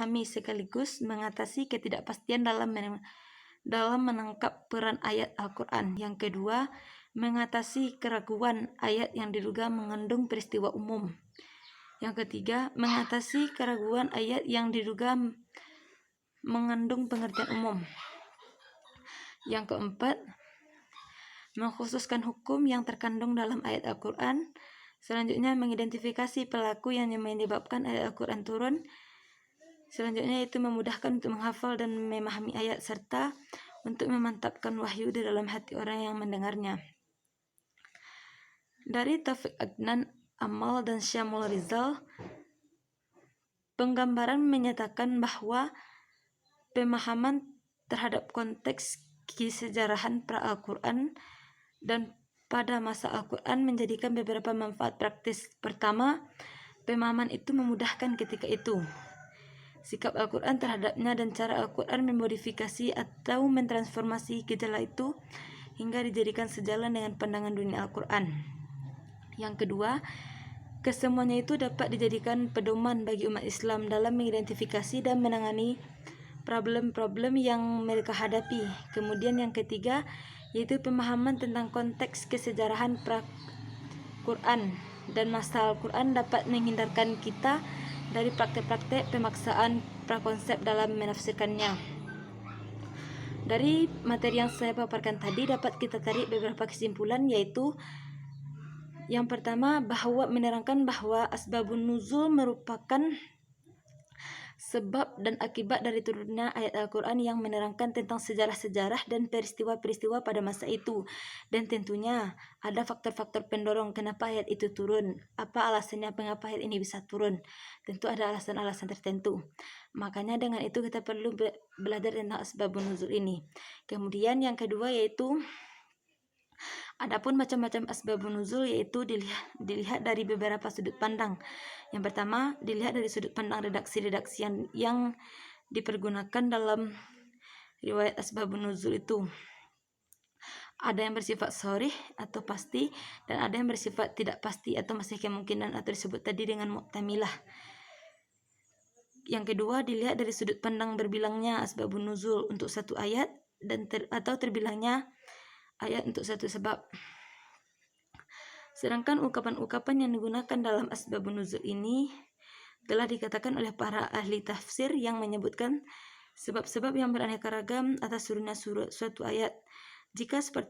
kami sekaligus mengatasi ketidakpastian dalam menangkap peran ayat Al-Quran. Yang kedua, mengatasi keraguan ayat yang diduga mengandung peristiwa umum. Yang ketiga, mengatasi keraguan ayat yang diduga mengandung pengertian umum. Yang keempat, mengkhususkan hukum yang terkandung dalam ayat Al-Quran. Selanjutnya, mengidentifikasi pelaku yang menyebabkan ayat Al-Quran turun. Selanjutnya, itu memudahkan untuk menghafal dan memahami ayat serta untuk memantapkan wahyu di dalam hati orang yang mendengarnya. Dari Taufik Adnan, Amal, dan Syamul Rizal, penggambaran menyatakan bahwa pemahaman terhadap konteks kesejarahan pra-Al-Quran dan pada masa Al-Quran menjadikan beberapa manfaat praktis. Pertama, pemahaman itu memudahkan ketika itu. Sikap Al-Quran terhadapnya dan cara Al-Quran memodifikasi atau mentransformasi gejala itu hingga dijadikan sejalan dengan pandangan dunia Al-Quran. Yang kedua, kesemuanya itu dapat dijadikan pedoman bagi umat Islam dalam mengidentifikasi dan menangani problem-problem yang mereka hadapi. Kemudian yang ketiga, yaitu pemahaman tentang konteks kesejarahan pra-Quran dan masa Al-Quran dapat menghindarkan kita dari praktek-praktek pemaksaan prakonsep dalam menafsirkannya. Dari materi yang saya paparkan tadi dapat kita tarik beberapa kesimpulan, yaitu yang pertama, bahwa menerangkan bahwa asbabun nuzul merupakan sebab dan akibat dari turunnya ayat Al-Quran yang menerangkan tentang sejarah-sejarah dan peristiwa-peristiwa pada masa itu. Dan tentunya ada faktor-faktor pendorong kenapa ayat itu turun. Apa alasannya mengapa ayat ini bisa turun? Tentu ada alasan-alasan tertentu. Makanya dengan itu kita perlu belajar tentang asbabun nuzul ini. Kemudian yang kedua yaitu adapun macam-macam asbabun nuzul, yaitu dilihat dari beberapa sudut pandang. Yang pertama, dilihat dari sudut pandang redaksi-redaksi yang dipergunakan dalam riwayat asbabun nuzul itu. Ada yang bersifat sharih atau pasti, dan ada yang bersifat tidak pasti atau masih kemungkinan atau disebut tadi dengan mu'tamilah. Yang kedua, dilihat dari sudut pandang berbilangnya asbabun nuzul untuk satu ayat atau terbilangnya ayat untuk satu sebab. Sedangkan ungkapan-ungkapan yang digunakan dalam asbabun nuzul ini telah dikatakan oleh para ahli tafsir yang menyebutkan sebab-sebab yang beraneka ragam atas turunnya suatu ayat. Jika seperti